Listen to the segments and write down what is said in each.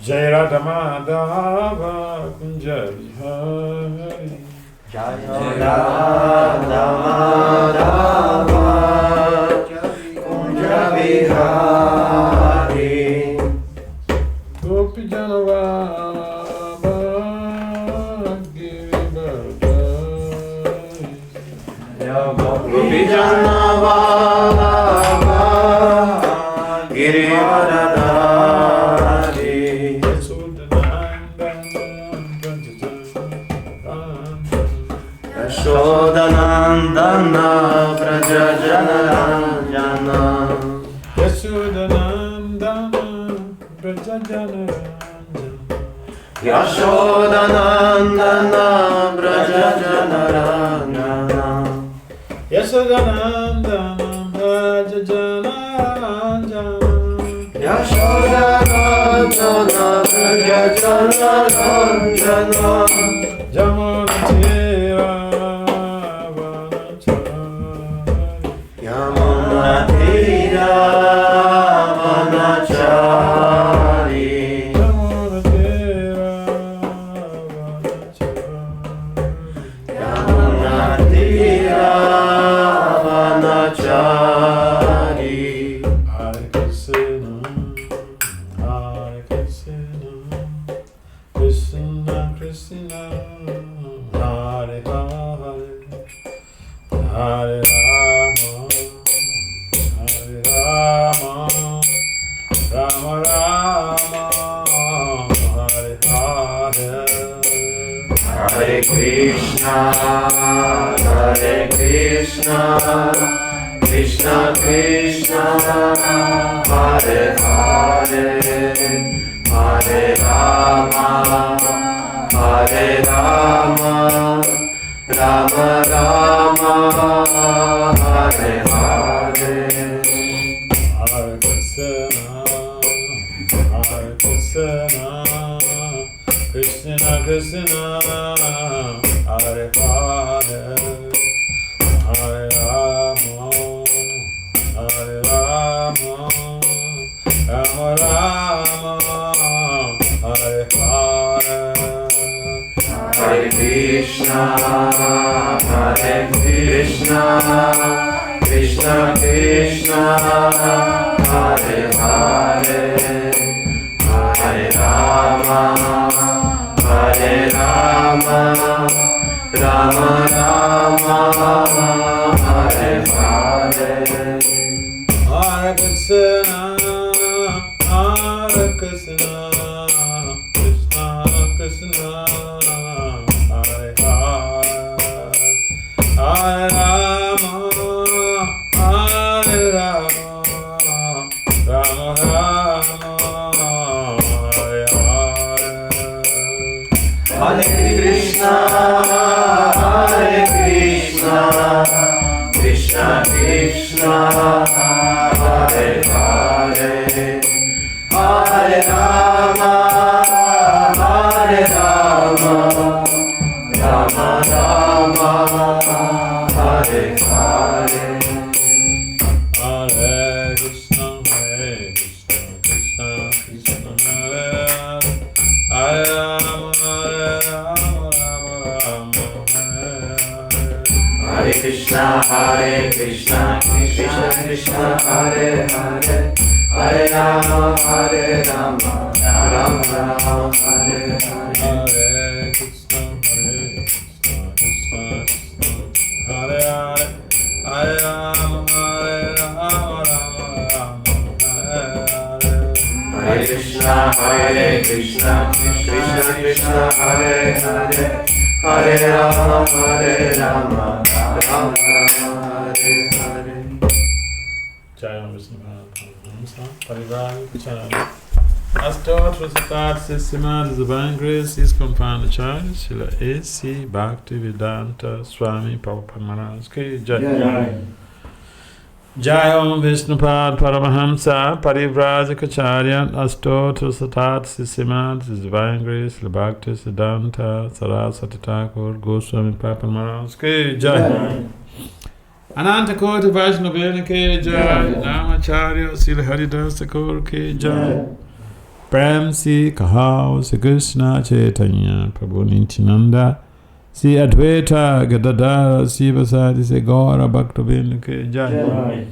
Jai Radha Madhava Kunja Vihari. Jai Radha Madhava Kunja Vihari. Gopi Janavama Giri Janavama Giri Varadari. Yashodanandana Braja Janaranjana. Yashodanandana Braja Janaranjana. Yashodanandana Braja Janaranjana. Yashodanandana Braja Janaranjana. Yashodanandana Braja Janaranjana. Jamunatira Yamunatira Vanachari. Yamunatira Vanachari. Hare Krishna, Krishna Hare Hare, Hare Rama, Hare Rama, Rama Rama, Hare Hare. Hare Krishna, Krishna Krishna, Hare Hare, Hare Rama, Rama Rama, Hare Hare. Hare Krishna, Krishna Krishna, Hare Hare, Hare Rama, Rama Rama, Hare Hare. Hare Krishna, Krishna Krishna, Hare Hare, Hare Rama, Rama Rama, Hare Hare. Hare Krishna, Krishna Krishna, Hare Hare, Hare Rama, Rama Rama, Hare Hare. Hare Krishna, Krishna Krishna, Hare Hare, Hare Rama, Rama Rama, Hare Hare. Hare Krishna, Krishna Krishna, Hare Rama, Rama Hare Krishna, Krishna Krishna, Hare Hare, Hare Rama, Rama Rama, Hare Hare. Hare Krishna, Krishna Hare Hare, Hare Rama, Rama Hare Hare. Hare Krishna, Krishna Krishna, Hare Hare, Hare Rama, Rama Hare Hare. Jai Vishnu Parivar Chana. As taught with the thought system, the divine grace is compounded charge, Srila A.C. Bhakti Vedanta Swami Prabhupada Maharaj Ki Jai. Jai Om Vishnupad Paramahamsa Parivrajacharya Astotra Satat Sissimat His Divine Grace Bhakti Siddhanta Saraswati Thakur Goswami Prabhupada Maharaj Ki Jai. Ananta Koti Vaishnavena Ki Jai. Namacharya Srila Haridas Thakur Ki Jai. Prem si kahao si Krishna Chaitanya Prabhu Nityananda si Advaita Gadadara si Vasadi si Gaura Bhaktavinda ke Jai.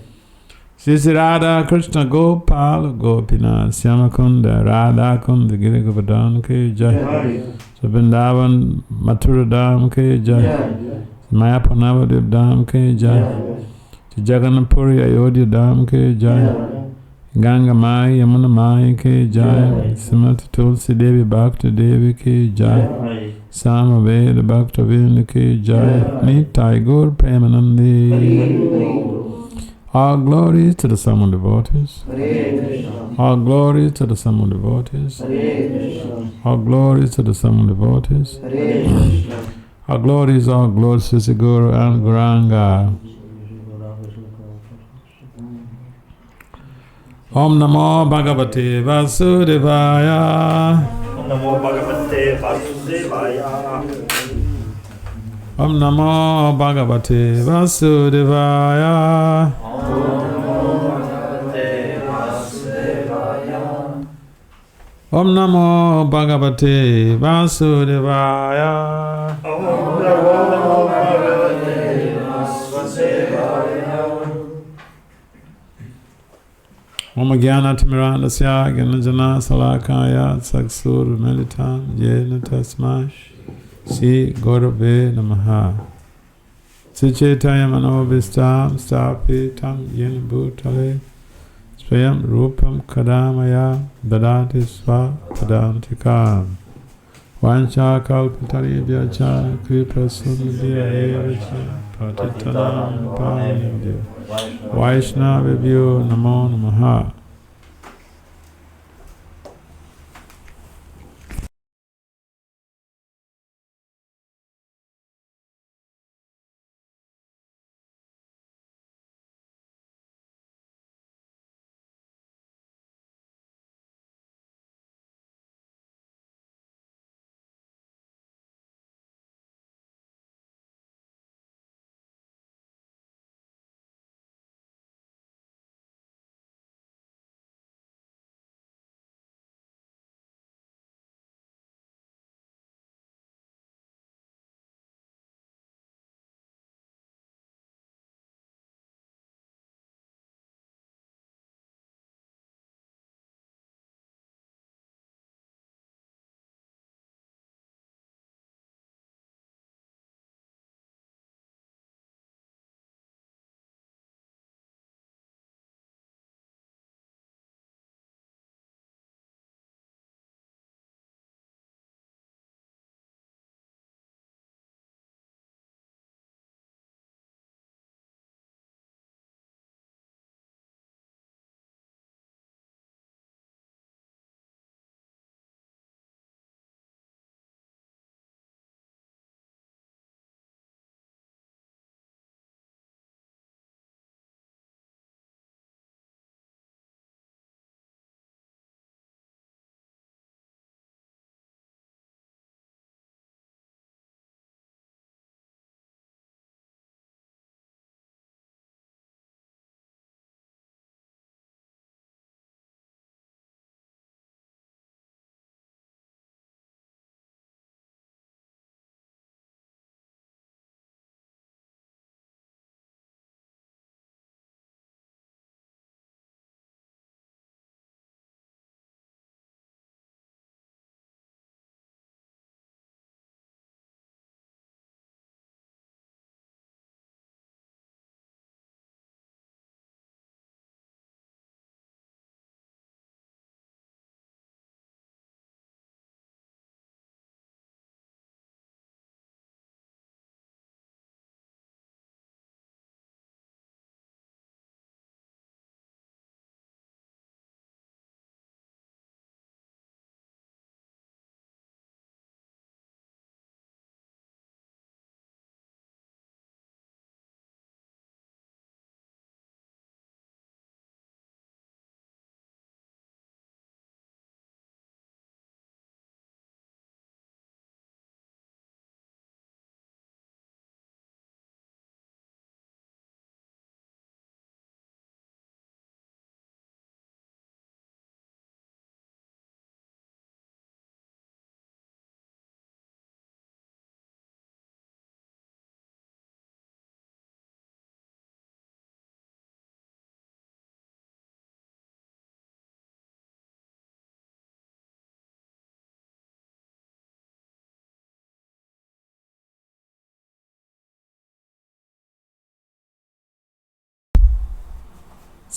Sri Radha Krishna Gopal Gopinath Syamakunda Radha Kunda Giri Govardhan ke Jai. Vrindavan Mathura Dham ke Jai. Mayapur Navadip Dham ke Jai. Jagannath Puri Ayodhya Dham ke Jai. Ganga Mai Yamuna Mai ke Jai. Srimati Tulsi Devi Bhakti Devi ke Jai. Samaveda Bhakta Vinda ke Jai. Nitai Gaur Premanandi. All glory to the Sama devotees. All glory to the Sama devotees. All glory to the Sama devotees. All glories to Sri Guru and Guranga. Om Namo Bhagavate Vasudevaya. Om Namo Bhagavate Vasudevaya. Om Namo Bhagavate Vasudevaya. Om Namo Bhagavate Vasudevaya. Om Namo Bhagavate Vasudevaya. Om Gyanaatimirandasya Gyanajana Salakaya Saksur Militam Yena Tasmash Sri Gurave Namaha. Sri Chaitanya Manobhistam Stapitam Yena Bhutale Swayam Rupam Kadamaya Dadati Sva Padantikam Vancha Kalpataribhya Cha Kripa Sundhya Evacha Patitanam Pavanidya Vaishnavibhyo Namo Namaha.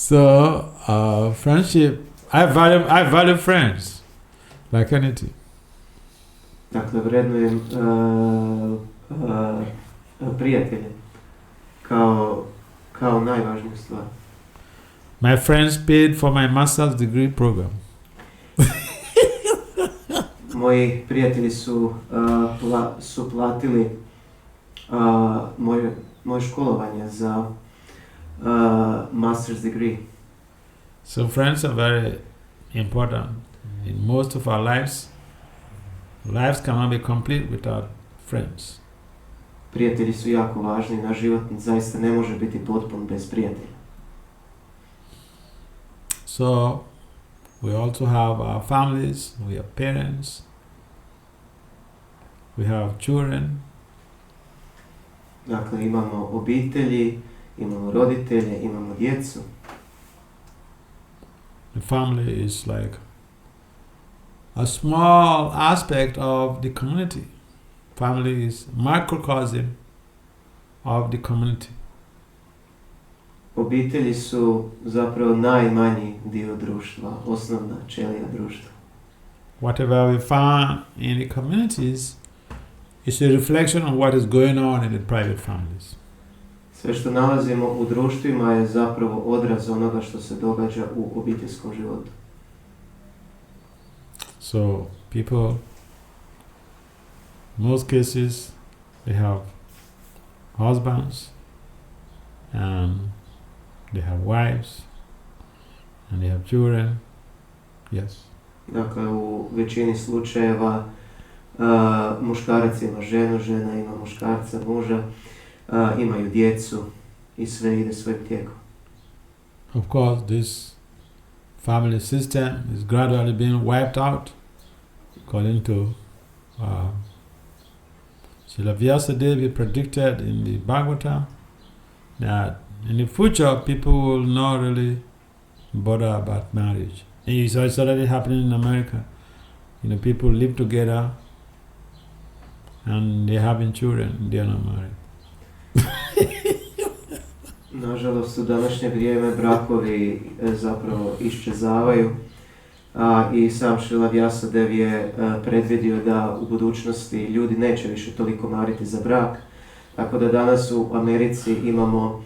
So, friendship, I value friends like anything. Dakle, vrednujem prijatelje kao najvažniju stvar. My friends paid for my master's degree program. Moji prijatelji su platili moje školovanje za master's degree. So friends are very important in most of our lives. Lives cannot be complete without friends. Prijatelji su jako važni, naš život zaista ne može biti potpun bez prijatelja. So we also have our families, we have parents, we have children. Dakle, imamo obitelji, imamo roditelje, imamo djecu. The family is like a small aspect of the community. Family is microcosm of the community. Obitelji su zapravo najmanji dio društva, osnovna ćelija društva. Whatever we find in the communities is a reflection of what is going on in the private families. Sve što nalazimo u društvima je zapravo odraz onoga što se događa u obiteljskom životu. So people, in most cases, they have husbands and they have wives and they have children. Yes. Dakle, u većini slučajeva muškarac ima ženu, žena ima muškarca, muža, imaju djecu i sve ide svojim tijekom. Of course, this family system is gradually being wiped out, according to Vasudev predicted in the Bhagavatam that in the future people will not really bother about marriage. And it's already happening in America. You know, people live together and they're having children, they're not married. Nažalost, u današnje vrijeme brakovi zapravo iščezavaju i sam Šrila Vasudev je predvidio da u budućnosti ljudi neće više toliko mariti za brak. Tako da danas u Americi imamo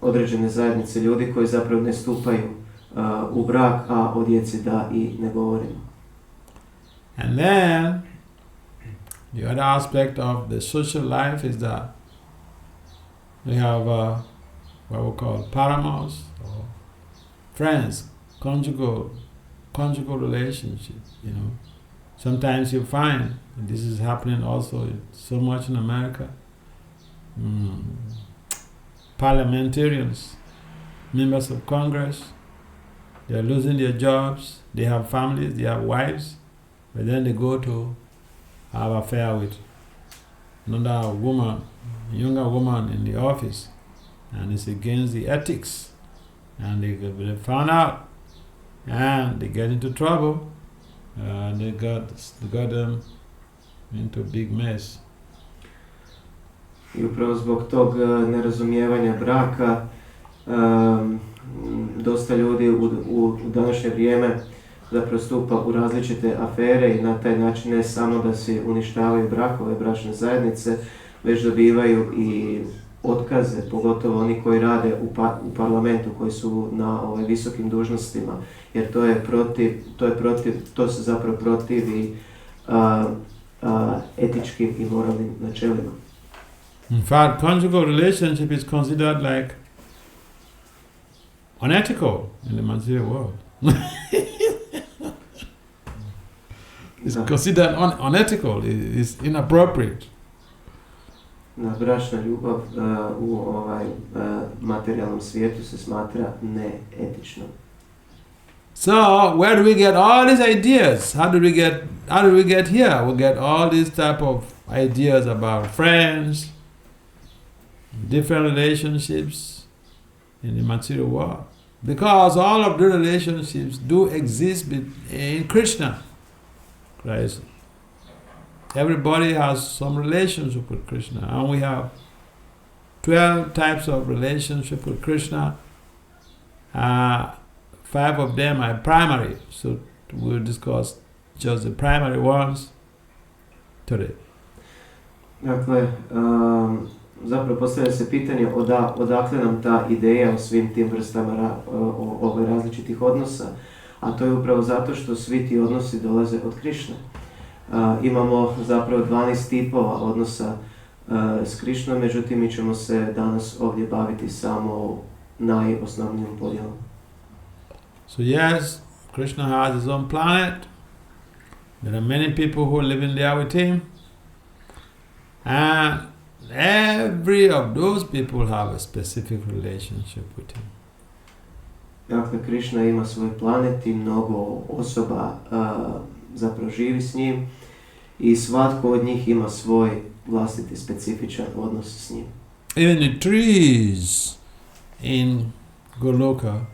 određene zajednice ljudi koji zapravo ne stupaju u brak, a o djeci da i ne govorimo. And then the other aspect of the social life is that we have what we call paramours or friends, conjugal relationship. You know, sometimes you find, and this is happening also so much in America, parliamentarians, members of Congress, they are losing their jobs, they have families, they have wives, but then they go to have an affair with another woman, younger woman in the office, and it's against the ethics, and they found out, and they get into trouble, and they got them into a big mess. I upravo zbog tog nerazumijevanja braka, dosta ljudi u današnje vrijeme zapravo stupa u različite afere i na taj način ne samo da se uništavaju brakove, bračne zajednice, već dobivaju i otkaze, pogotovo oni koji rade u parlamentu, koji su na visokim dužnostima, jer to se zapravo protivi etičkim i moralnim načelima. In fact, conjugal relationship is considered like unethical in the material world. It's considered unethical, it's inappropriate. Bračna ljubav u materijalnom svijetu se smatra neetičnom. So, where do we get all these ideas? How do we get here? We get all these type of ideas about friends, different relationships in the material world. Because all of the relationships do exist in Krishna. Right? Everybody has some relationship with Krishna, and we have 12 types of relationship with Krishna, 5 of them are primary, so we'll discuss just the primary ones today. Dakle, zapravo postavlja se pitanje odakle nam ta ideja o svim tim vrstama različitih odnosa, a to je upravo zato što svi ti odnosi dolaze od Krišne. Imamo zapravo 12 tipova odnosa s Krišnom, međutim mi ćemo se danas ovdje baviti samo najosnovnijom podjelom. So yes, Krishna has his own planet. There are many people who live in there with him. And every of those people have a specific relationship with him. Dakle, Krishna ima svoj planet i mnogo osoba zapravo živi s njim i svatko od njih ima svoj vlastiti specifičan odnos s njim. Even the trees in Goloka,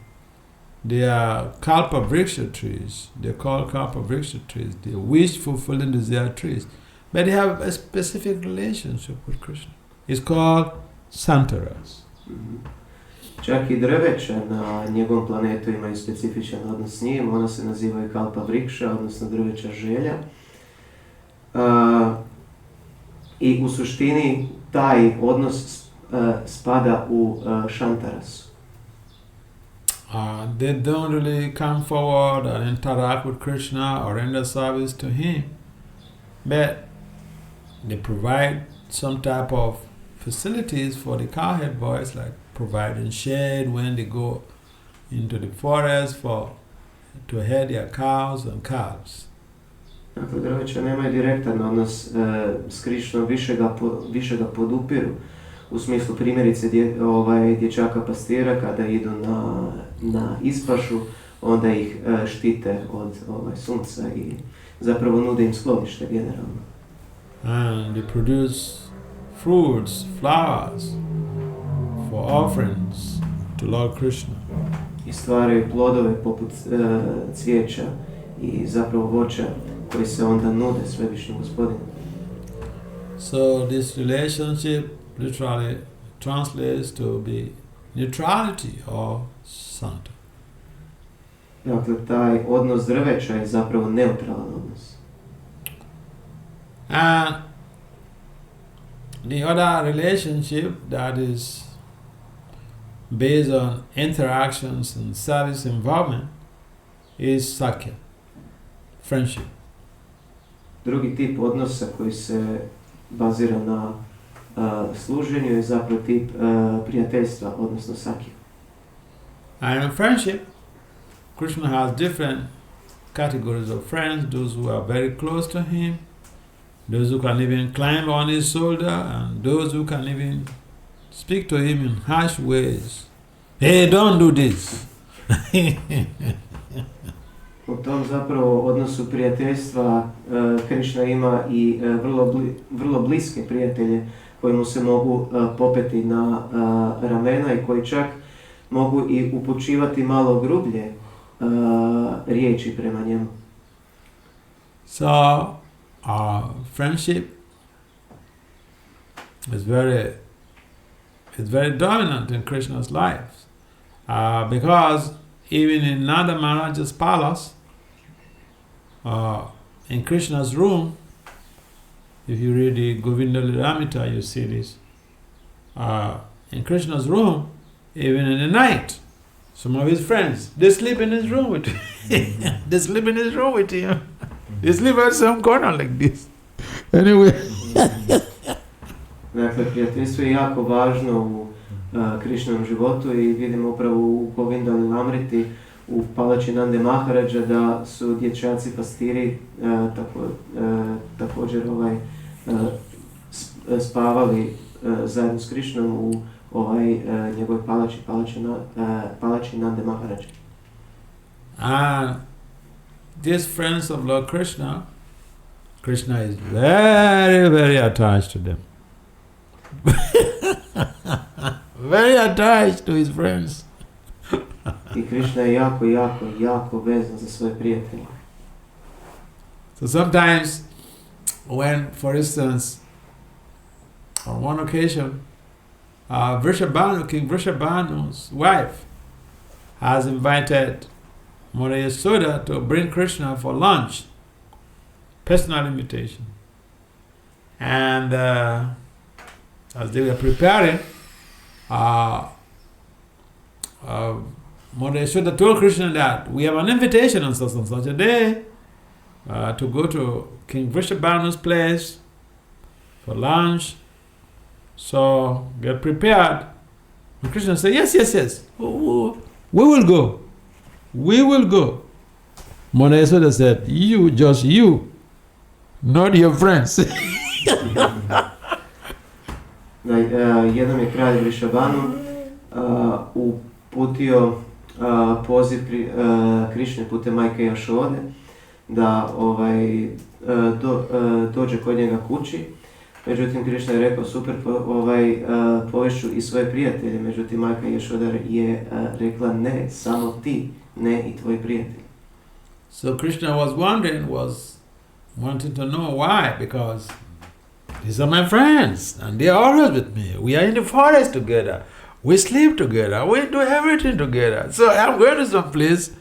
they are Kalpa Vriksha trees. They're called Kalpa Vriksha trees. They're wish-fulfilling desire trees. But they have a specific relationship with Krishna. It's called Santaras. Čak i drveća na njegovom planetu imaju specifičan odnos s njim. Ona se nazivaju Kalpa Vriksha, odnosno drveća želja. I u suštini taj odnos spada u Shantaras. They don't really come forward and interact with Krishna or render service to him, but they provide some type of facilities for the cowhead boys, like providing shade when they go into the forest to head their cows and calves. Dakle, drveća nemaju direktan odnos s Krišnom, više ga podupiru. U smislu primjerice dječaka pastira kada idu na ispašu, onda ih štite od sunca i zapravo nude im sklonište generalno. And they produce fruits, flowers for offerings to Lord Krishna. I stvaraju plodove poput cvijeća i zapravo voća koji se onda nude Svevišnjem Gospodinu. So this relationship literally translates to be neutrality or santa. Dakle, taj odnos drveća je zapravo neutralan odnos. And the other relationship that is based on interactions and service involvement is sakya, friendship. Drugi tip odnosa koji se bazira na služenju je zapravo tip prijateljstva, odnosno sakya. And in friendship, Krishna has different categories of friends, those who are very close to him, those who can even climb on his shoulder, and those who can even speak to him in harsh ways. Hey, don't do this. U tom zapravo odnosu prijateljstva Krishna ima i vrlo bliske prijatelje koji mu se mogu popeti na ramena i koji čak mogu i upućivati malo grublje riječi prema njemu. So, friendship is very dominant in Krishna's life, because even in Nanda Maharaj's palace, in Krishna's room, if you read the Govinda Lilamrita, you see this. In Krishna's room, even in the night, some of his friends, they sleep in his room with him. They sleep in his room with him. They sleep at some corner like this. Anyway. Dakle, prijateljstvo je jako važno u Krishnovom životu i vidimo upravo u Govinda Lilamriti, u palači Nande Maharaja, da su dječaci pastiri također spavali zajedno s Krishnom u njegovoj palači Nande Maharaja. And these friends of Lord Krishna, Krishna is very, very attached to them. Very attached to his friends. I Krishna je jako vezan za svoje prijatelje. So sometimes when, for instance, on one occasion, King Vrshabhanu's wife has invited Mother Yasoda to bring Krishna for lunch. Personal invitation. And as they were preparing, Mother Yasoda told Krishna that we have an invitation on such and such a day to go to King Vrishabhanu's place for lunch. So get prepared. And Krishna said, yes. We will go. We will go. Mother Yasoda said, just you, not your friends. Jednom je kralj Vrishabhanu uputio poziv Krišne putem majke Jašode da dođe kod njega kući. Međutim, Krišna je rekao, super, povešću i svoje prijatelje. Međutim, majka Jašoda je rekla, ne, samo ti, ne i tvoji prijatelji. So Krishna was wanting to know why, because these are my friends and they are always with me. We are in the forest together. We sleep together. We do everything together. So I'm going to some place.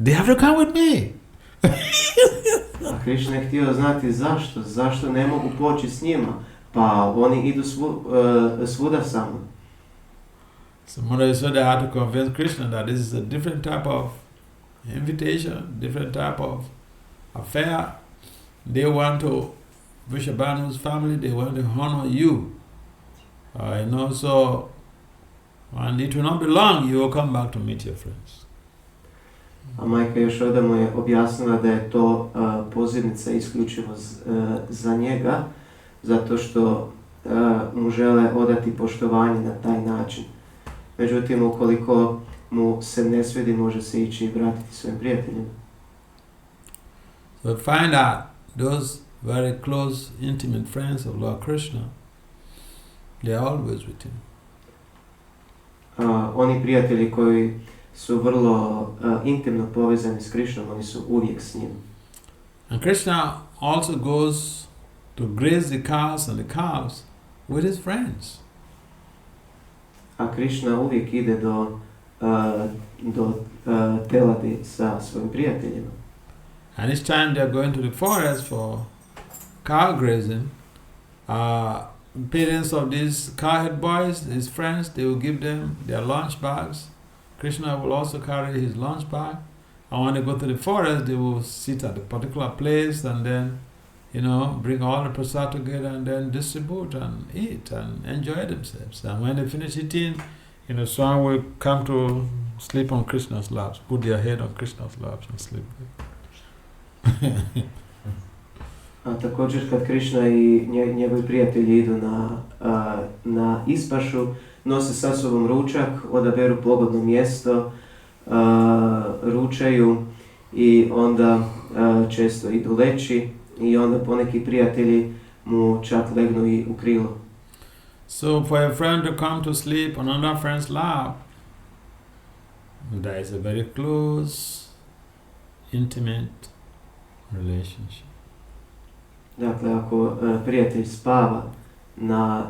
They have to come with me. A Krišna je htio znati zašto ne mogu poći s njima, pa oni idu svuda sa mnom. So Mother Yasoda had to convince Krishna that this is a different type of invitation, different type of affair. They want to, Vrishabhanu's family, they want to honor you. So and it will not be long, you will come back to meet your friends. A majka Jašoda mu je objasnila da je to pozivnica isključivo za njega, zato što mu žele odati poštovanje na taj način. Međutim, ukoliko mu se ne svidi, može se ići i vratiti svojim prijateljima. So find out those very close, intimate friends of Lord Krishna, they are always with him. Oni prijatelji koji su vrlo intimno povezani s Krišnom, oni su uvijek s njim. And Krishna also goes to graze the cows and the calves with his friends. A Krišna uvijek ide do teladi sa svojim prijateljima. And each time they are going to the forest for cow grazing, parents of these cowhead boys, his friends, they will give them their lunch bags. Krishna will also carry his lunch bag. And when they go to the forest, they will sit at a particular place and then, bring all the prasad together and then distribute and eat and enjoy themselves. And when they finish eating, some will come to sleep on Krishna's laps, put their head on Krishna's laps and sleep. A također kad Krišna i njegovi prijatelji idu na ispašu, nose sa sobom ručak, odaberu pogodno mjesto, ručaju i onda često idu leći i onda poneki prijatelji mu čak legnu i u krilo. So for a friend to come to sleep on another friend's lap, that is a very close, intimate relationship. Dakle, ako prijatelj spava na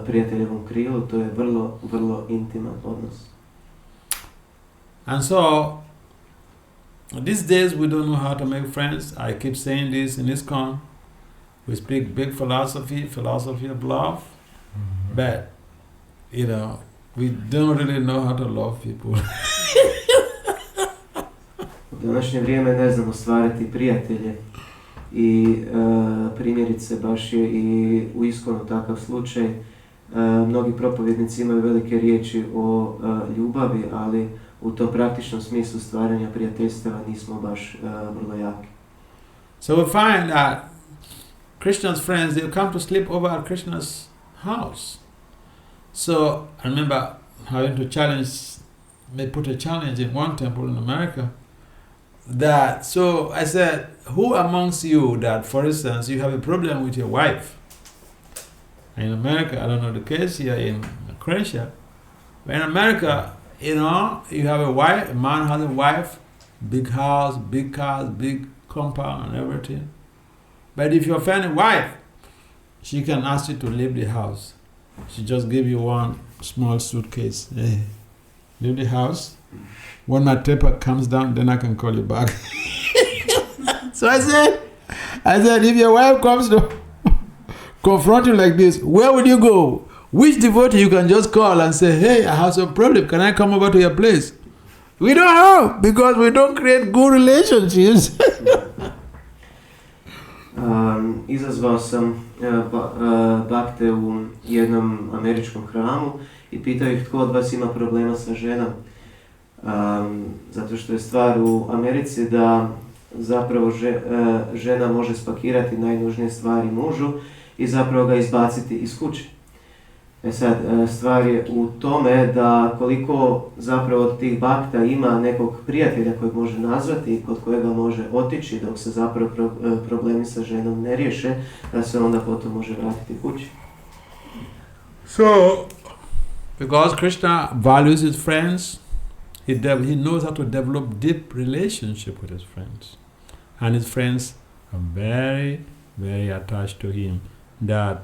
prijateljevom krilu, to je vrlo, vrlo intiman odnos. And so, these days we don't know how to make friends. I keep saying this in ISKCON. We speak big philosophy of love, but, we don't really know how to love people. U današnje vrijeme ne znamo stvarati prijatelje i primjerice baš je i u ISKCONu takav slučaj. Mnogi propovjednici imaju velike riječi o ljubavi, ali u tom praktičnom smislu stvaranja prijateljstava nismo baš vrlo jaki. So we find that Krishna's friends, they come to sleep over at Krishna's house. So I remember having to put a challenge in one temple in America. So I said, who amongst you that, for instance, you have a problem with your wife? In America, I don't know the case here in Croatia, but in America, you have a wife, a man has a wife, big house, big cars, big compound and everything. But if you offend a wife, she can ask you to leave the house. She just give you one small suitcase. Hey, leave the house, when my temper comes down, then I can call you back. So I said, if your wife comes to confront you like this, where would you go? Which devotee you can just call and say, hey, I have some problem. Can I come over to your place? We don't have, because we don't create good relationships. Izazvao sam Bhakte u jednom američkom hramu i pitao ih tko od vas ima problema sa ženom. Zato što je stvar u Americi da zapravo žena može spakirati najnužnije stvari mužu i zapravo ga izbaciti iz kuće. Sad, stvar je u tome da koliko zapravo od tih bakta ima nekog prijatelja kojeg može nazvati i kod kojega može otići dok se zapravo problemi sa ženom ne riješe, da se onda potom može vratiti kući. So, because Krishna values his friends, he knows how to develop deep relationship with his friends. And his friends are very, very attached to him, that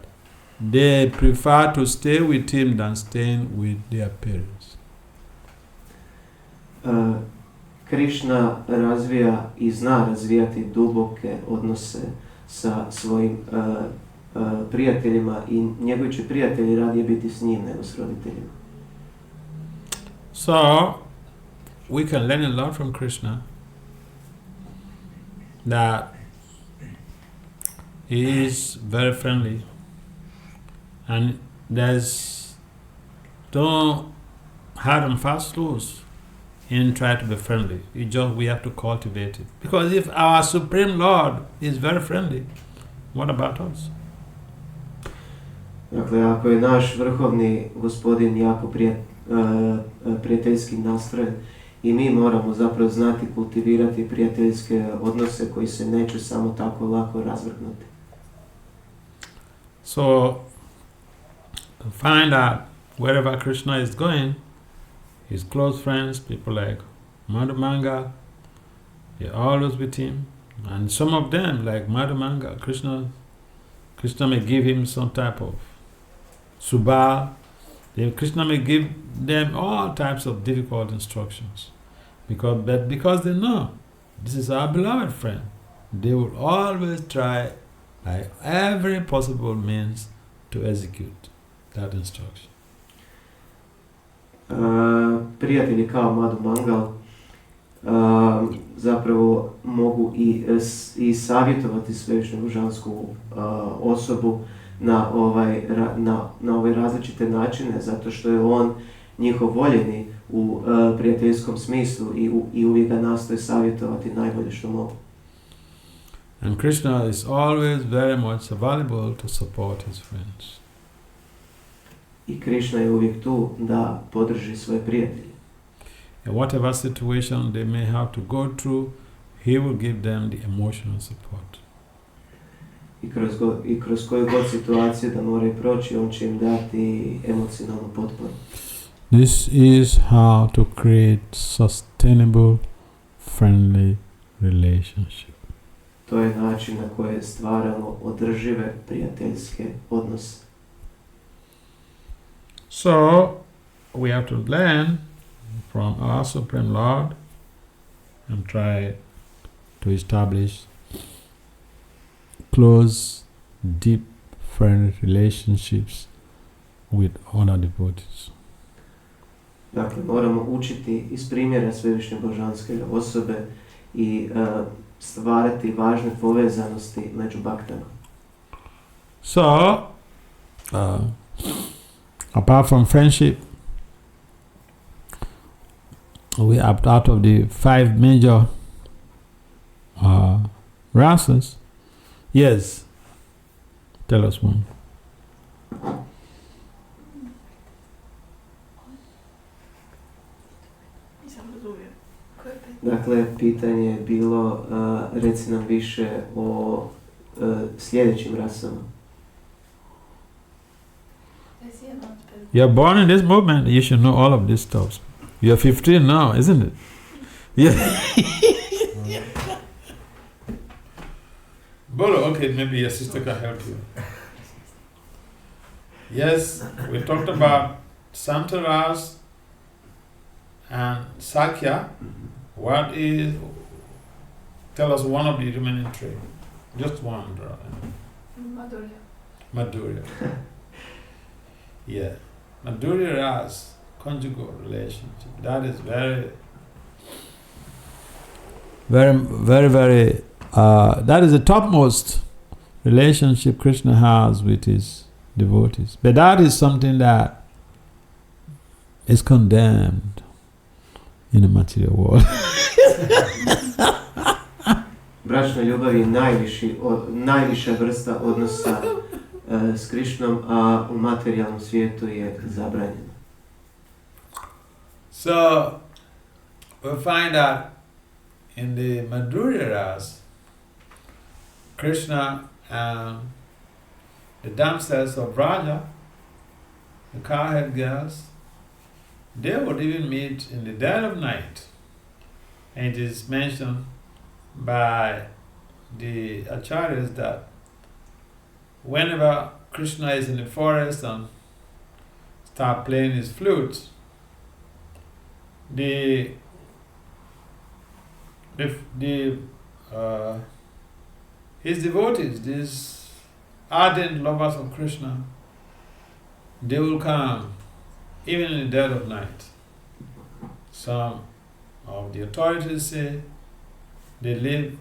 they prefer to stay with him than staying with their parents. Krishna razvija i zna razvijati duboke odnose sa svojim prijateljima i njegovi će prijatelji radije biti s njim nego s roditeljima. So, we can learn a lot from Krishna, that he is very friendly. And don't hard and fast rules and try to be friendly. We have to cultivate it. Because if our Supreme Lord is very friendly, what about us? Dakle, ako je naš vrhovni gospodin jako prijateljski nastrojen i mi moramo zapravo znati kultivirati prijateljske odnose koji se neće samo tako lako razvrgnuti. So, to find out wherever Krishna is going, his close friends, people like Madhumanga, they're always with him. And some of them, like Madhumanga, Krishna may give him some type of subha. Krishna may give them all types of difficult instructions. Because they know this is our beloved friend, they will always try by every possible means to execute that instruction. Prijatelji kao Madhumangal zapravo mogu i savjetovati svevišnju božansku osobu na ove različite načine, zato što je on njihov voljeni u prijateljskom smislu i uvijek ga nastoji savjetovati najbolje što mogu. And Krishna is always very much available to support his friends. I Krishna je uvijek tu da podrži svoje prijatelje. In whatever situation they may have to go through, he will give them the emotional support. I kroz koju god situaciju da moraju proći, on će im dati emocionalnu potporu. This is how to create sustainable, friendly relationship. To je način na koji stvaramo održive prijateljske odnose. So, we have to learn from our Supreme Lord and try to establish close, deep, friendly relationships with other devotees. Dakle, moramo učiti iz primjera svevišnje božanske osobe i stvarati važne povezanosti među baktama. So, apart from friendship, out of the 5 major rasas, yes, tell us one. Dakle, pitanje je bilo, reci nam više o sljedećim rasama. You're born in this movement, you should know all of these stuff. You're 15 now, isn't it? Yeah. Bolo, okay, maybe your sister can help you. Yes, we talked about Santaras And Sakya, what is? Tell us one of the remaining three. Just one, brother. Madhurya. Yeah. Madhurya Ras, conjugal relationship. That is very, that is the topmost relationship Krishna has with his devotees. But that is something that is condemned in the material world. Bračna ljubav je najviša vrsta odnosa s Krišnom, a u materijalnom svijetu je zabranjeno. So, we find that in the Madhurya Ras, Krishna and the damsels of Raja, the cowhead girls, they would even meet in the dead of night. And it is mentioned by the acharyas that whenever Krishna is in the forest and start playing his flute, his devotees, these ardent lovers of Krishna, they will come even in the dead of night. Some of the authorities say they leave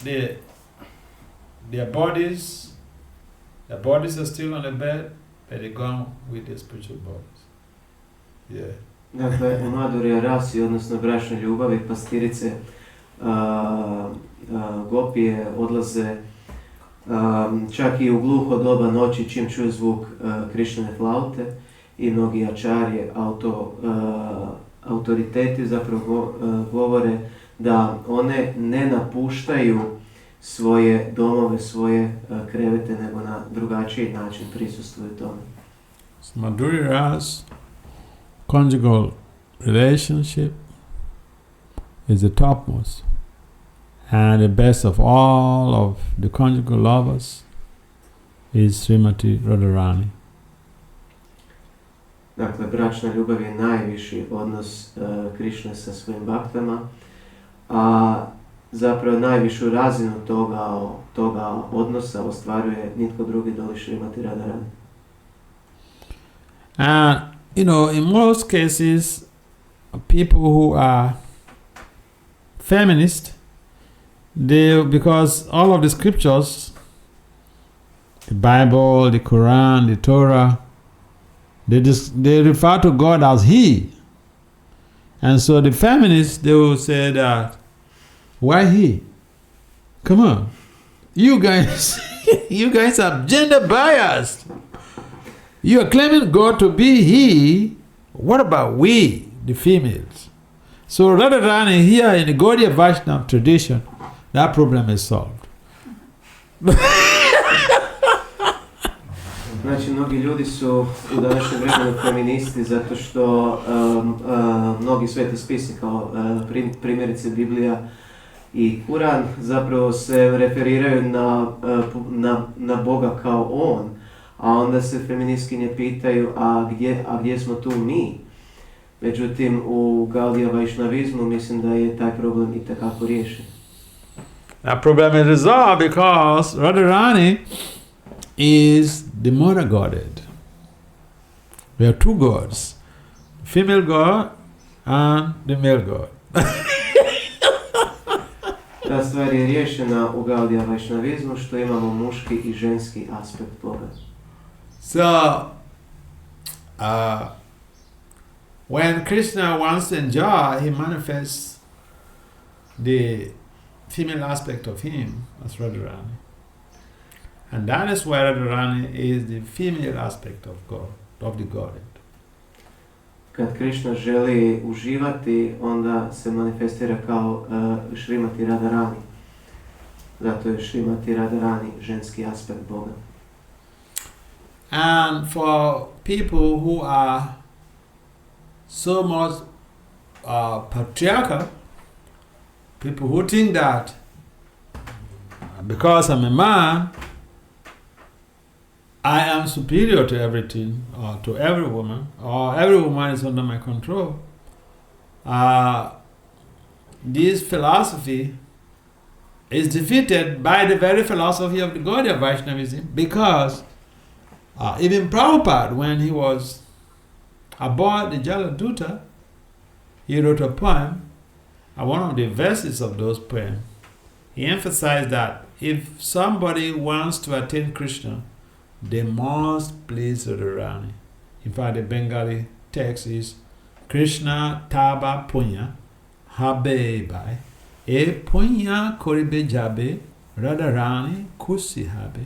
their bodies are still on the bed, but they go with their spiritual bodies. Yeah. Dakle, u Madhurya Rasi, odnosno bračnoj ljubavi, pastirice gopije odlaze čak i u gluho doba noći čim čuju zvuk Krišnine flaute, i mnogi ačarje, autoriteti zapravo govore da one ne napuštaju svoje domove, svoje krevete, nego na drugačiji način prisustvuju tome. So Madhurya Ras, conjugal relationship, is the topmost and the best of all of the conjugal lovers is Srimati Radharani. Dakle, bračna ljubav je najviši odnos Krišne sa svojim baktama, a zapravo najvišu razinu toga odnosa ostvaruje nitko drugi doli Srimati Radharani. And in most cases, people who are feminist, because all of the scriptures, the Bible, the Quran, the Torah, they refer to God as He. And so the feminists, they will say that, why He? Come on. You guys are gender biased. You are claiming God to be He. What about we, the females? So rather than here in the Gaudiya Vaishnava tradition, that problem is solved. Znači, mnogi ljudi su u današnjem vremenu feministi zato što mnogi sveti spisi kao primjerice Biblija i Kuran zapravo se referiraju na Boga kao On, a onda se feministkinje pitaju a gdje smo tu mi? Međutim, u Gaudiya Vaishnavizmu mislim da je taj problem itekako riješen. That problem is resolved because Radharani is the mother godhead. We have two gods, the female god and the male god. Ta stvar je riješena u Gaudiya Vaishnavizmu što imamo muški i ženski aspekt Boga. So, when Krishna wants to enjoy, he manifests the female aspect of him as Radharani. And that is why Radharani is the female aspect of God, of the Godhead. Kad Krishna želi uživati, onda se manifestira kao Srimati Radharani. Zato je Srimati Radharani ženski aspekt Boga. And for people who are so much patriarchal, people who think that because I'm a man, I am superior to everything, or to every woman is under my control. this philosophy is defeated by the very philosophy of the Gaudiya Vaishnavism, because even Prabhupada, when he was aboard the Jaladuta, he wrote a poem, and one of the verses of those poems, he emphasized that if somebody wants to attain Krishna, they must please Radharani. In fact, the Bengali text is Krishna taba punya habe bai e punya koribe jabe Radharani kusi habe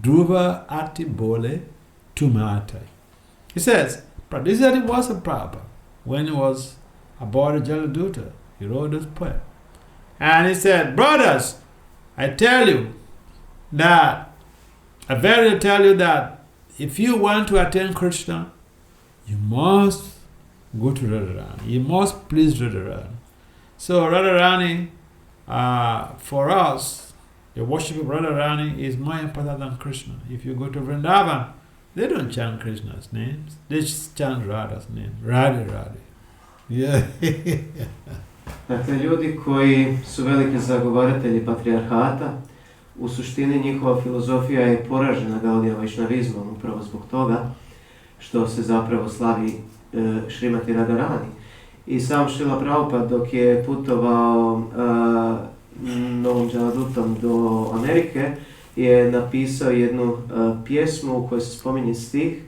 druva ati bole tumatai. He says, this is the words of Prabhupada when he was aboard the Jaladuta. He wrote this poem. And he said, brothers, I tell you that if you want to attain Krishna, you must go to Radharani. You must please Radharani. So Radharani, for us, the worship of Radharani is more important than Krishna. If you go to Vrindavan, they don't chant Krishna's names. They just chant Radha's name. Radhe, Radhe. Yeah. Dakle, ljudi koji su veliki zagovaratelji patrijarhata, u suštini njihova filozofija je poražena Gaudiya Vaishnavizmom upravo zbog toga što se zapravo slavi Šrimati Radharani. I sam Šrila Prabhupada dok je putovao novom Jaladutom do Amerike je napisao jednu pjesmu u kojoj se spominje stih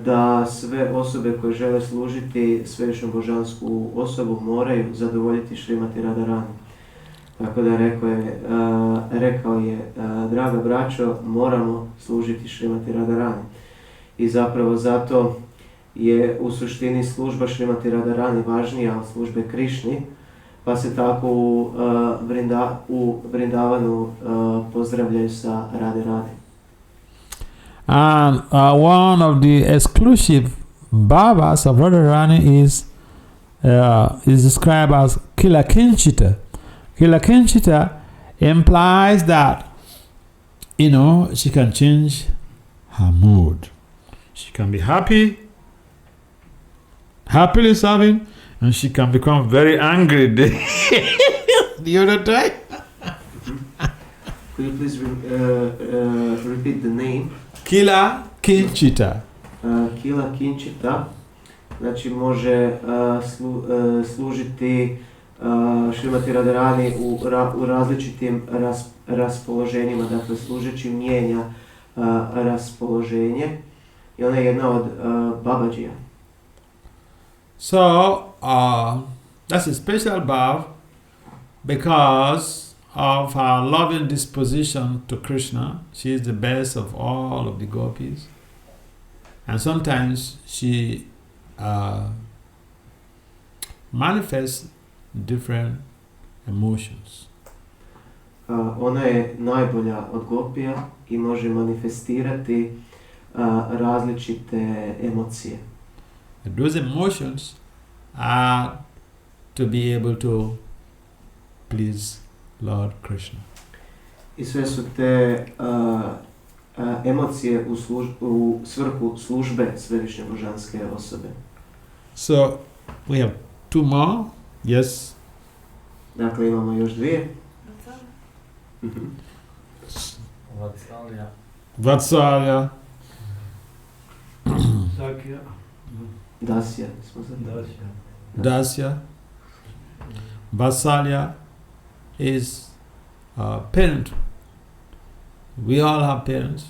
da sve osobe koje žele služiti svevišnju božansku osobu moraju zadovoljiti Šrimati Radharani. Tako da rekao je, draga braćo, moramo služiti Šrimati Radharani. I zapravo zato je u suštini služba Šrimati Radharani važnija od službe Krišni, pa se tako u Vrindavanu pozdravljaju sa Radhe Radhe. And one of the exclusive bhavas of Radharani is described as Kilakinchita. Kilakinchita implies that, she can change her mood. She can be happily serving, and she can become very angry the other time. Could you please repeat the name? Kilakinchita. Kilakinchita, znači može služiti Šrimati Radharani u različitim raspoloženjima, dakle služeći mijenja raspoloženje i ona je jedna od Babađija. So, that's a special bhav because of her loving disposition to Krishna. She is the best of all of the gopis. And sometimes she manifests different emotions. Ona je najbolja od gopija i može manifestirati različite emocije. And those emotions are to be able to please Lord Krishna. I sve su te emocije u svrhu službe svevišnje božanske osobe. So we have two more. Yes. Dakle, imamo još dvije. Vatsalya. Dasya. Dasya. Vatsalya is parent. We all have parents.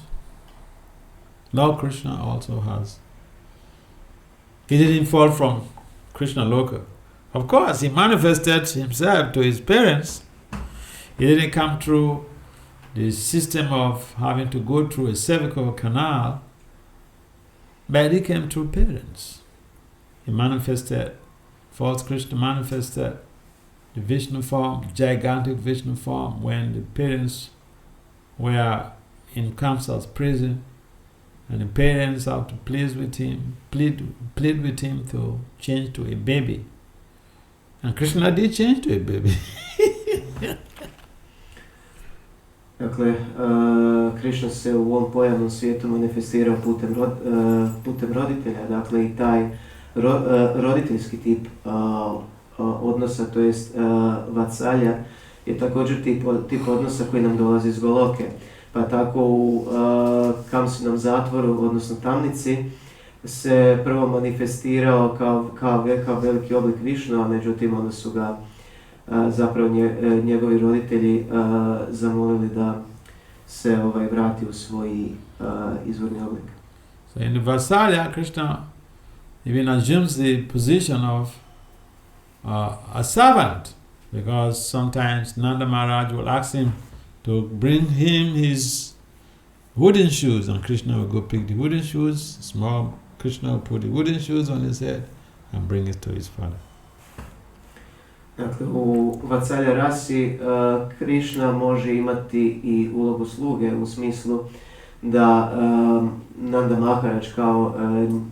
Lord Krishna also has. He didn't fall from Krishna Loka. Of course, he manifested himself to his parents. He didn't come through the system of having to go through a cervical canal, but he came through parents. He manifested, false Krishna manifested the Vishnu form, gigantic Vishnu form, when the parents were in Kamsa's prison, and the parents have to plead with him to change to a baby. And Krishna did change to a baby. Dakle, Krishna se u ovom pojavnom svijetu manifestirao putem roditelja, dakle i taj roditeljski tip odnosa, to jest vatsalja, je također tip odnosa koji nam dolazi iz Goloke. Pa tako u Kamsinom zatvoru, odnosno tamnici, se prvo manifestirao kao veliki oblik Višnu, a međutim onda su ga zapravo njegovi roditelji zamolili da se vrati u svoj izvorni oblik. So in the Vasalya, Krishna even assumes the position of a servant, because sometimes Nanda Maharaj will ask him to bring him his wooden shoes, and Krishna will go pick the wooden shoes. Small Krishna will put the wooden shoes on his head and bring it to his father. Dakle, u Vatsalya rasi Krishna može imati i ulogu sluge u smislu da Nanda Maharaj kao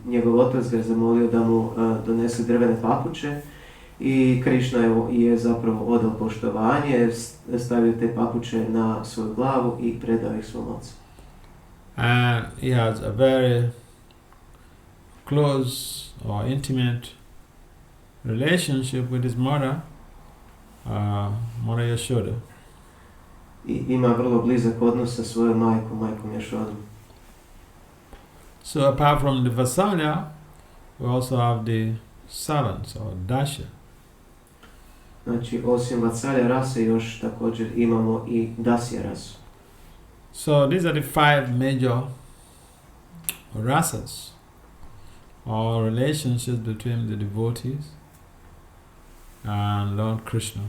njegov otac ga je zamolio da mu donese drvene papuče i Krishna je zapravo odao poštovanje, stavio te papuče na svoju glavu i predao ih svom ocu. And he has a very close or intimate relationship with his mother, Mother Yashoda. I ima vrlo blizak odnos sa svojom majkom Yashodom. So apart from the Vasalya, we also have the servants or Dasha. Znači, osim Vatsalya rase još također imamo i Dasya rasu. So these are the 5 major rasas or relationships between the devotees and Lord Krishna.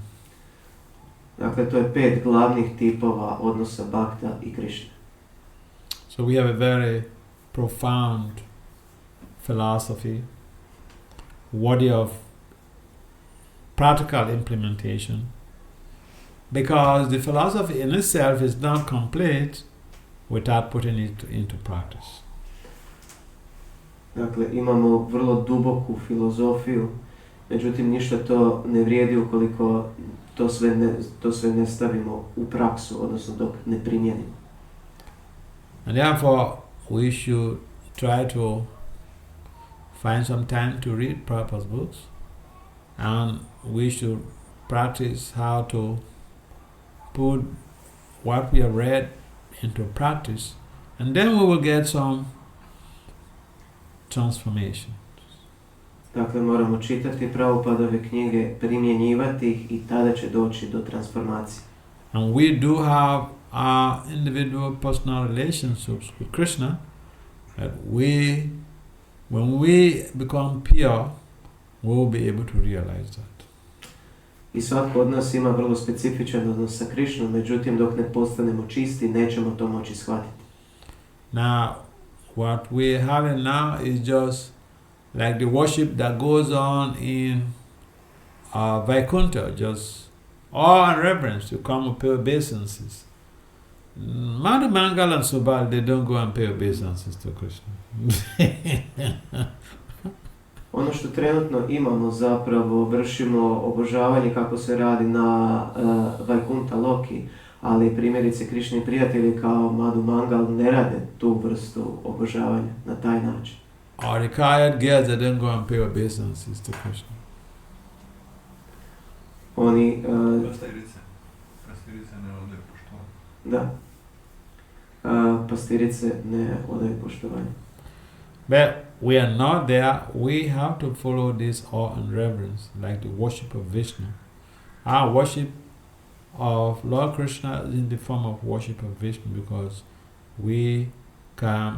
Dakle, to je 5 glavnih tipova odnosa Bhakta i Krishna. So we have a very profound philosophy worthy of practical implementation, because the philosophy in itself is not complete without putting it into practice. Dakle, imamo vrlo duboku filozofiju, međutim ništa to ne vrijedi ukoliko to sve ne stavimo u praksu, odnosno dok ne primijenimo. And therefore we should try to find some time to read Prabhupada's books, and we should practice how to put what we have read into practice, and then we will get some transformation. Dakle, moramo čitati Prabhupadove knjige, primjenjivati ih i tada će doći do transformacije. And we do have our individual personal relationships with Krishna, that when we become pure, we will be able to realize that. I svatko od nas ima vrlo specifičan odnos sa Krishnom, međutim dok ne postanemo čisti, nećemo to moći shvatiti. Now, what we have now is just like the worship that goes on in Vaikuntha, just awe and reverence. You come and pay obeisances. Madhu Mangal and Subal, they don't go and pay obeisances to Krishna. Ono što trenutno imamo zapravo, vršimo obožavanje kako se radi na Vaikuntha Loki, ali primjerice Krišni prijatelji kao Madhu Mangal ne rade tu vrstu obožavanja na taj način. Or the Kayat girls that don't go and pay obeisances to Krishna. Oni... Pastirice ne odaju poštovanje. Da. Pastirice ne odaju poštovanje. But we are not there. We have to follow this awe and reverence, like the worship of Vishnu. Our worship of Lord Krishna is in the form of worship of Vishnu, because we come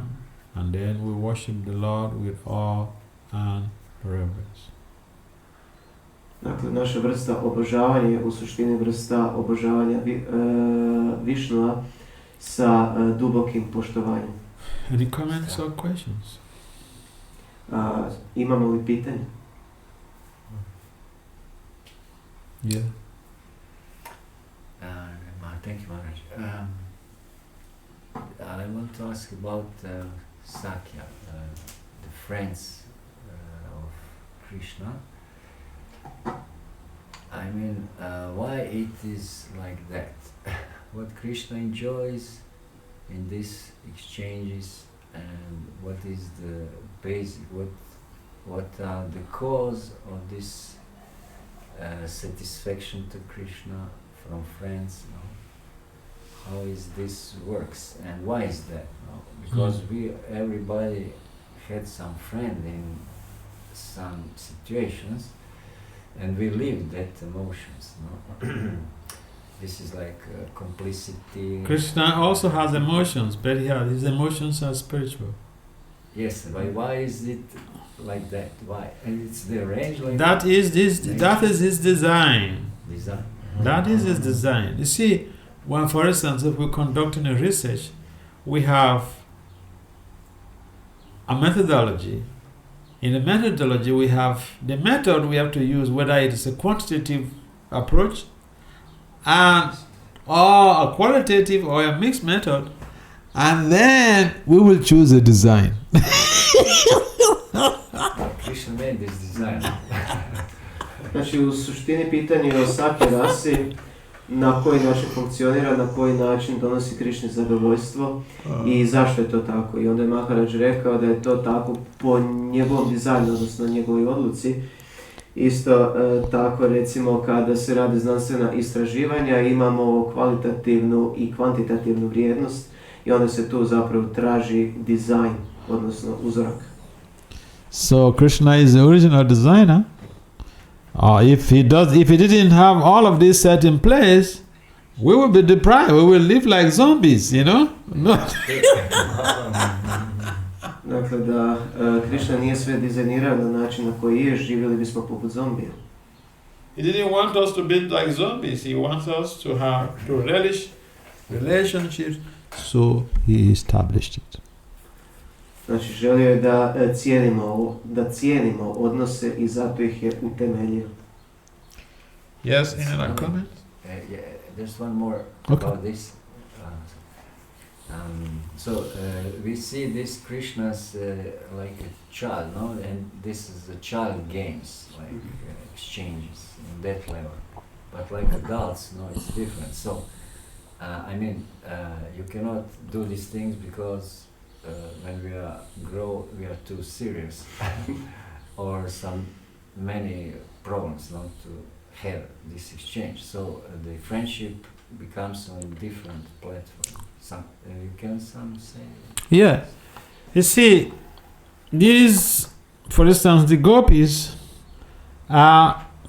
and then we worship the Lord with awe and reverence. Dakle, naša vrsta obožavanja je u suštini vrsta obožavanja Višnua sa dubokim poštovanjem. Any comments or questions? Imamo li pitanje? Yeah. Thank you, Maharaj. I want to ask about Sakya, the friends of Krishna. I mean, why it is like that? What Krishna enjoys in these exchanges, and what is the basic, what the cause of this satisfaction to Krishna from friends, no? How is this works and why is that? No? Because everybody had some friend in some situations and we live that emotions. No? This is like complicity. Krishna also has emotions, but his emotions are spiritual. Yes, but why is it like that? Why? And it's the range like that. That is his design. Design. That is his design. You see, when, for instance, if we're conducting a research, we have a methodology. In the methodology, we have the method we have to use, whether it is a quantitative approach and or a qualitative or a mixed method, and then we will choose a design. Krishna made this design. Znači, u suštini pitanje je o svake rasi, na koji način funkcionira, na koji način donosi Krišni zadovoljstvo i zašto je to tako. I onda je Maharaj rekao da je to tako po njegovom dizajnu, odnosno njegovoj odluci. Isto tako, recimo, kada se rade znanstvena istraživanja, imamo kvalitativnu i kvantitativnu vrijednost i onda se tu zapravo traži dizajn, odnosno uzorak. So Krishna is the original designer. If he didn't have all of this set in place, we would be deprived. We will live like zombies, you know. No. Dakle, da Krishna nije sve dizajnirao na način na koji je, živjeli bismo poput zombija. He didn't want us to be like zombies. He wants us to relish relationships. So he established it. Znači, želio je da cijenimo odnose i zato ih je utemeljio. Yes, any comment? Yeah, there's one more about this. We see this Krishna's like a child, no? And this is the child games, like exchanges in that level. But like adults, no, it's different. So, you cannot do these things because when we are too serious, or many problems, not to have this exchange. So the friendship becomes on different platform. You can say. Yeah, you see, these, for instance, the gopis.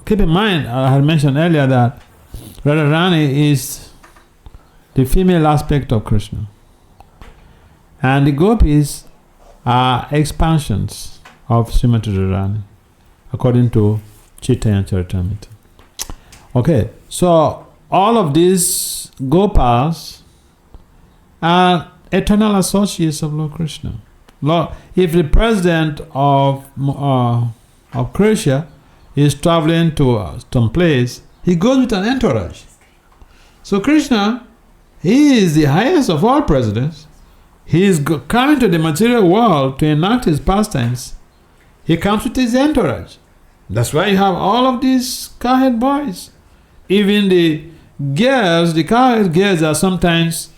Keep in mind, I had mentioned earlier that Radharani is the female aspect of Krishna. And the gopis are expansions of Srimati Radharani, according to Chaitanya Charitamrita. Okay, so all of these Gopals are eternal associates of Lord Krishna. If the president of Croatia is traveling to some place, he goes with an entourage. So Krishna, he is the highest of all presidents. He is coming to the material world to enact his pastimes. He comes with his entourage. That's why you have all of these cowhead boys. Even the girls, the cowhead girls are sometimes,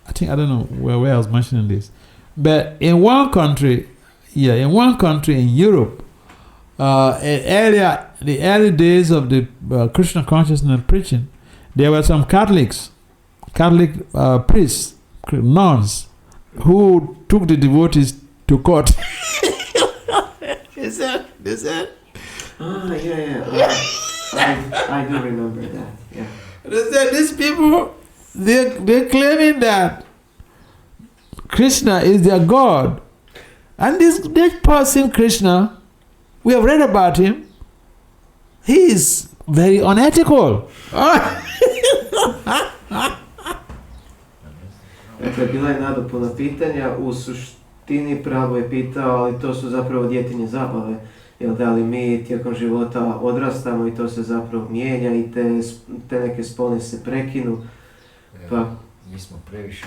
I don't know where I was mentioning this, but in one country in Europe, the early days of the Krishna consciousness preaching, there were some Catholic priests, nuns, who took the devotees to court. Is that? I do remember that. Yeah. These people, they're claiming that Krishna is their God, and this person Krishna, we have read about him. He is very unethical. Dakle, bila je nadopuna pitanja, u suštini pravo je pitao, ali to su zapravo djetinje zabave. Jel da li mi tijekom života odrastamo i to se zapravo mijenja i te neke spone se prekinu. Pa, mi smo previše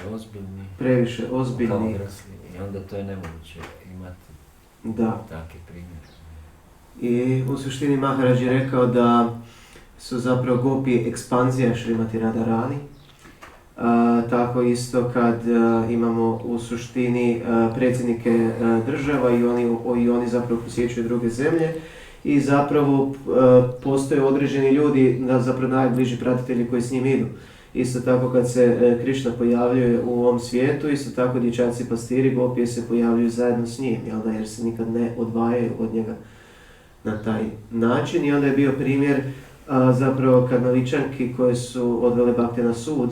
ozbiljni. Kao odrasli i onda to je nemoguće imati takve primjere. I u suštini Maharaj je rekao da su zapravo gopi ekspanzija Šrimati Radharani Tako isto kad imamo u suštini predsjednike država i oni zapravo posjećuju druge zemlje i zapravo postoje određeni ljudi, zapravo najbliži pratitelji koji s njim idu. Isto tako kad se Krišna pojavljuje u ovom svijetu, isto tako dječaci pastiri, gopije se pojavljuju zajedno s njim, jer se nikad ne odvajaju od njega na taj način. I onda je bio primjer zapravo Karmeličanki koje su odvele Bhakti na sud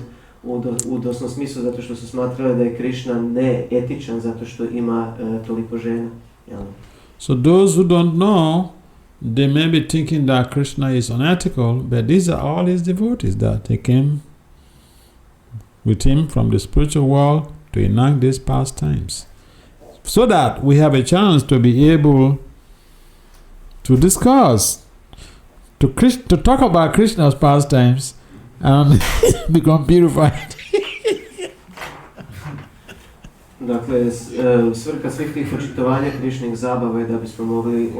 u doslovnom smislu zato što su smatrali da je Krišna neetičan zato što ima toliko žena. So those who don't know, they may be thinking that Krishna is unethical, but these are all his devotees that he came with him from the spiritual world to enact these pastimes, so that we have a chance to be able to discuss, to talk about Krishna's pastimes and become purified. Dakle, svrha svih tih očitovanja Krišnih zabava je da bismo mogli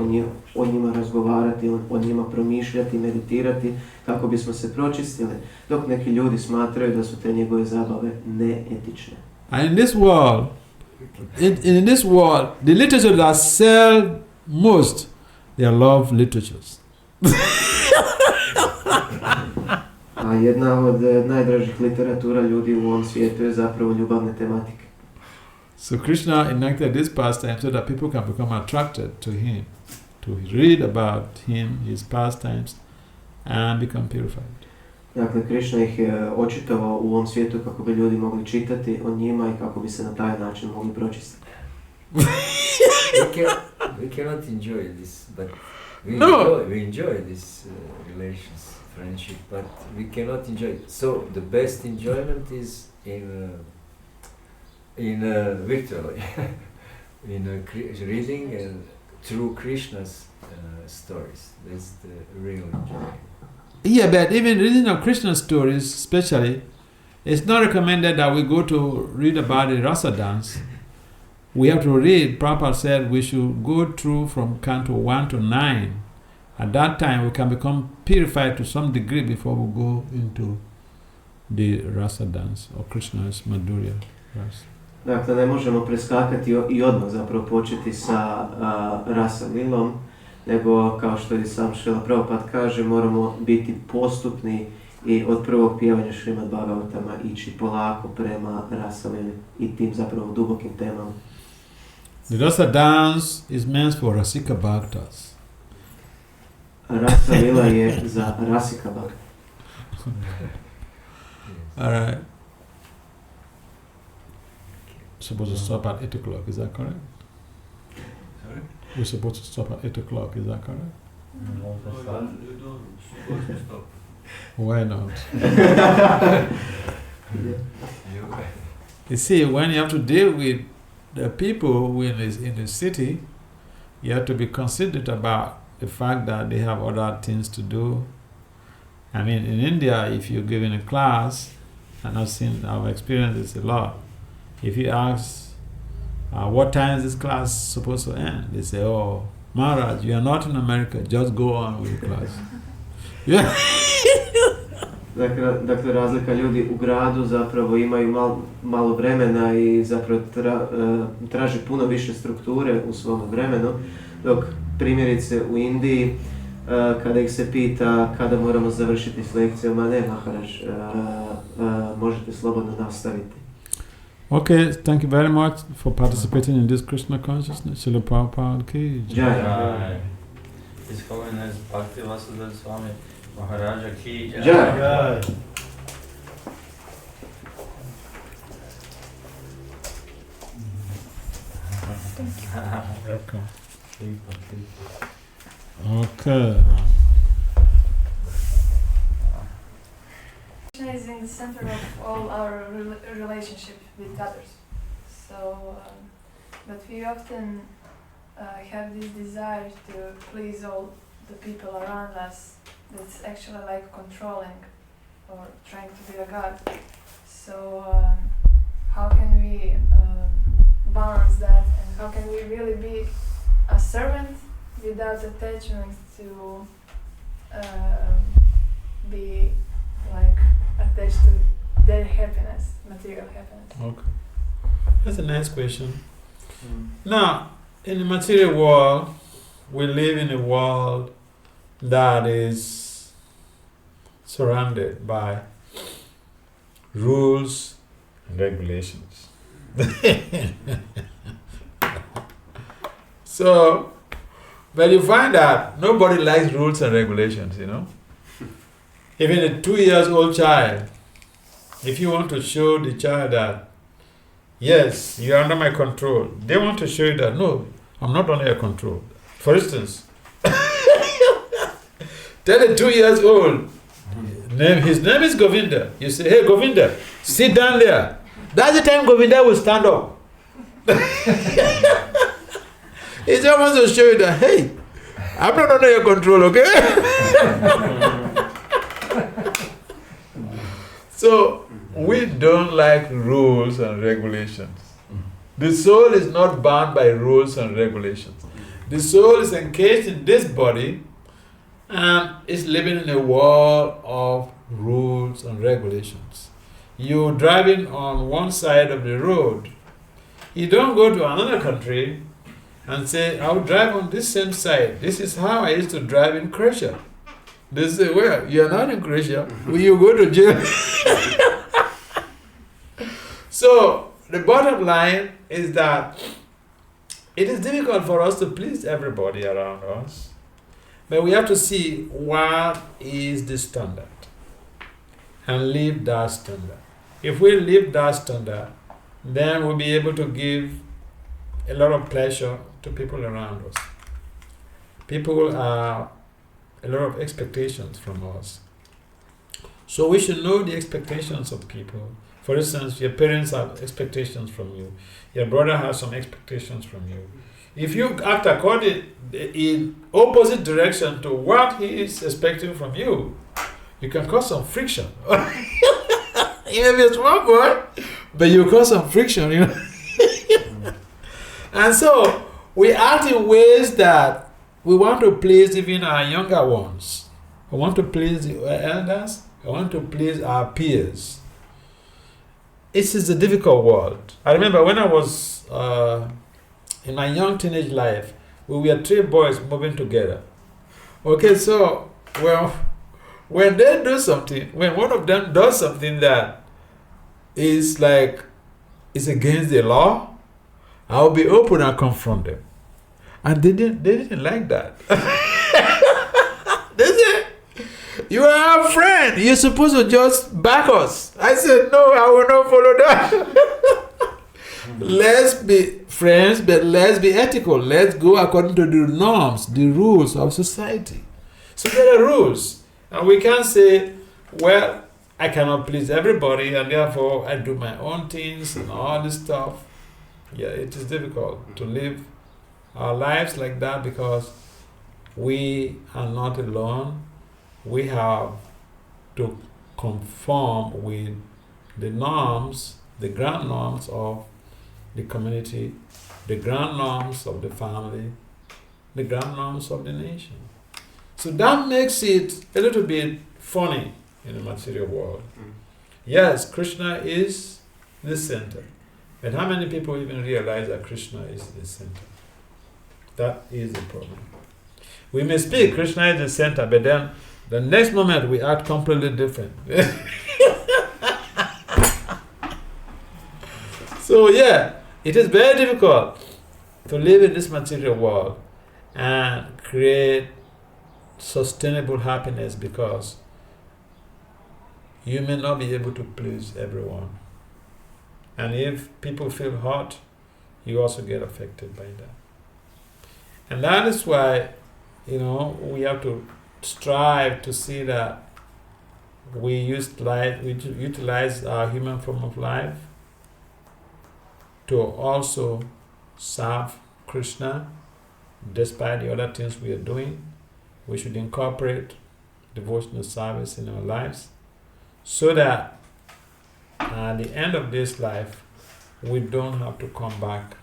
o njima razgovarati, o njima promišljati, meditirati, kako bismo se pročistili, dok neki ljudi smatraju da su te njegove zabave neetične. And in this world, in this world, the literature that sell most, they are love literatures. A jedna od najdražih literatura ljudi u ovom svijetu je zapravo ljubavne tematike. So Krishna enacted this pastime so that people can become attracted to him, to read about him, his pastimes, and become purified. Dakle, Krishna ih je očitovao u ovom svijetu kako bi ljudi mogli čitati o njima i kako bi se na taj način mogli pročistiti. We cannot enjoy this, but we enjoy this relations, friendship, but we cannot enjoy it. So the best enjoyment is virtually, reading and through Krishna's stories. That's the real enjoyment. Yeah, but even reading of Krishna stories, especially, it's not recommended that we go to read about the rasa dance. We have to read. Prabhupada said we should go through from canto 1 to 9. At that time, we can become purified to some degree before we go into the rasa dance or Krishna's Madhurya rasa. Dakle, ne možemo preskakati i odmah zapravo početi sa rasa lilom, nego kao što i sam Šrila Prabhupada kaže, moramo biti postupni i od prvog pjevanja Šrimad Bhagavatama ići polako prema rasa lili i tim zapravo dubokim temama. The rasa dance is meant for Rasika Bhaktas. Rasa lila je za Rasika Bhakta. Alright. Supposed to stop at 8 o'clock, is that correct? Sorry? We're supposed to stop at 8 o'clock, is that correct? No, you don't supposed to stop. Why not? You see, when you have to deal with the people who in the city, you have to be considerate about the fact that they have other things to do. I mean, in India, if you're giving a class, and I've experienced this a lot, if you ask, what time is this class supposed to end? They say, oh, Maharaj, you are not in America, just go on with the class. Yeah. Dakle, razlika ljudi u gradu zapravo imaju malo vremena i zapravo traže puno više strukture u svom vremenu, dok primjerice u Indiji, kada ih se pita kada moramo završiti s lekcijama, ne Maharaj, možete slobodno nastaviti. Okay, thank you very much for participating in this Krishna consciousness. Srila Prabhupada ki Jai. His Holiness Bhakti Vasudev Swami Maharaja ki Jai. Jai. Welcome. Okay. Krishna is in the center of all our relationship with others. So, but we often have this desire to please all the people around us. That's actually like controlling or trying to be a god. So, how can we balance that, and how can we really be a servant without attachment to be like attached to their happiness? material happiness. Okay. That's a nice question. Now, in the material world, we live in a world that is surrounded by rules and regulations. So, but you find that nobody likes rules and regulations, you know. Even a 2-year-old child, if you want to show the child that, yes, you're under my control, they want to show you that, no, I'm not under your control. For instance, tell a 2-year-old, his name is Govinda. You say, hey, Govinda, sit down there. That's the time Govinda will stand up. He just wants to show you that, hey, I'm not under your control, okay? So, we don't like rules and regulations. The soul is not bound by rules and regulations. The soul is encased in this body and is living in a world of rules and regulations. You're driving on one side of the road. You don't go to another country and say, I'll drive on this same side. This is how I used to drive in Croatia. They say, well, you're not in Croatia. Will you go to jail? So, the bottom line is that it is difficult for us to please everybody around us, but we have to see what is the standard and live that standard. If we live that standard, then we'll be able to give a lot of pleasure to people around us. People have a lot of expectations from us. So we should know the expectations of people. For instance, your parents have expectations from you. Your brother has some expectations from you. If you act according in opposite direction to what he is expecting from you, you can cause some friction. You may be a small boy, but you cause some friction, you know. And so we act in ways that we want to please even our younger ones. We want to please the elders. We want to please our peers. It is a difficult world. I remember when I was in my young teenage life, we were 3 boys moving together. Okay, so well, when they do something, when one of them does something that is like is against the law, I'll be open and confront them. And they didn't like that. They said, you are our friend. You're supposed to just back us. I said, no, I will not follow that. Let's be friends, but let's be ethical. Let's go according to the norms, the rules of society. So there are rules. And we can't say, well, I cannot please everybody, and therefore I do my own things and all this stuff. Yeah, it is difficult to live our lives like that because we are not alone. We have to conform with the norms, the grand norms of the community, the grand norms of the family, the grand norms of the nation. So that makes it a little bit funny in the material world. Yes, Krishna is the center. But how many people even realize that Krishna is the center? That is the problem. We may speak Krishna is the center, but then the next moment we act completely different. So yeah, it is very difficult to live in this material world and create sustainable happiness because you may not be able to please everyone. And if people feel hurt, you also get affected by that. And that is why, we have to strive to see that we utilize our human form of life to also serve Krishna despite the other things we are doing. We should incorporate devotional service in our lives so that at the end of this life, we don't have to come back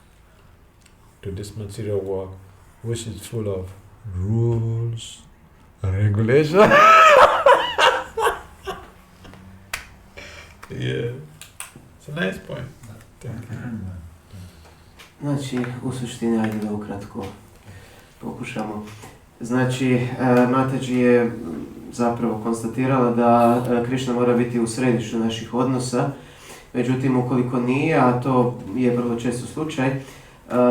to this material world, which is full of rules and regulations. Yeah. It's a nice point. Znači, u suštini, ajde da ukratko pokušamo. Znači, Mataji je zapravo konstatirala da Krišna mora biti u središtu naših odnosa, međutim, ukoliko nije, a to je vrlo često slučaj,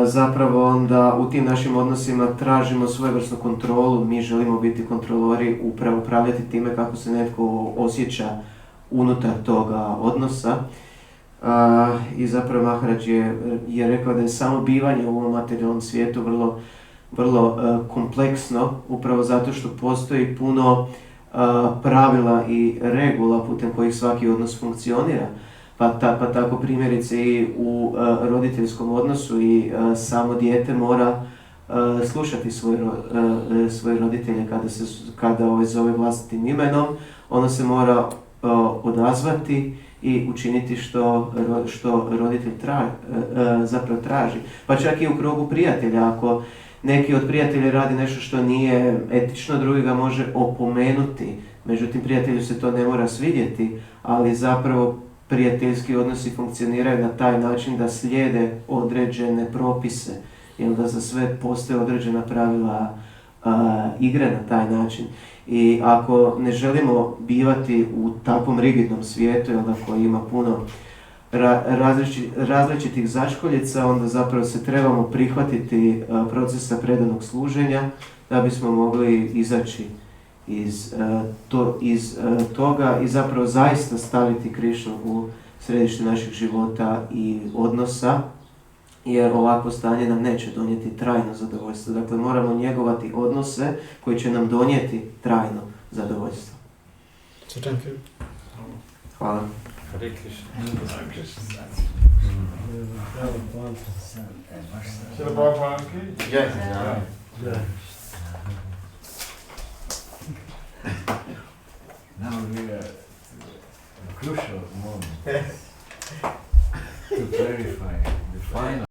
zapravo onda u tim našim odnosima tražimo svojevrsnu kontrolu, mi želimo biti kontrolori, upravljati time kako se netko osjeća unutar toga odnosa. I zapravo Maharaj je rekao da je samo bivanje u ovom materijalnom svijetu vrlo kompleksno, upravo zato što postoji puno pravila i regula putem kojih svaki odnos funkcionira. Pa tako primjerice i u roditeljskom odnosu i samo dijete mora slušati svoje roditelje kada zove vlastitim imenom, ono se mora odazvati i učiniti što roditelj zapravo traži. Pa čak i u krugu prijatelja, ako neki od prijatelja radi nešto što nije etično, drugi ga može opomenuti. Međutim, prijatelju se to ne mora svidjeti, ali zapravo prijateljski odnosi funkcioniraju na taj način da slijede određene propise, jer da za sve postoje određena pravila igre na taj način. I ako ne želimo bivati u takvom rigidnom svijetu, koji ima puno različitih začkoljica, onda zapravo se trebamo prihvatiti procesa predanog služenja da bismo mogli izaći iz toga i zapravo zaista staviti Krišnu u središte naših života i odnosa, jer ovakvo stanje nam neće donijeti trajno zadovoljstvo. Dakle, moramo njegovati odnose koji će nam donijeti trajno zadovoljstvo. So thank you. Hvala. Hare Krishna. Shila Prabhupada ki? Jai.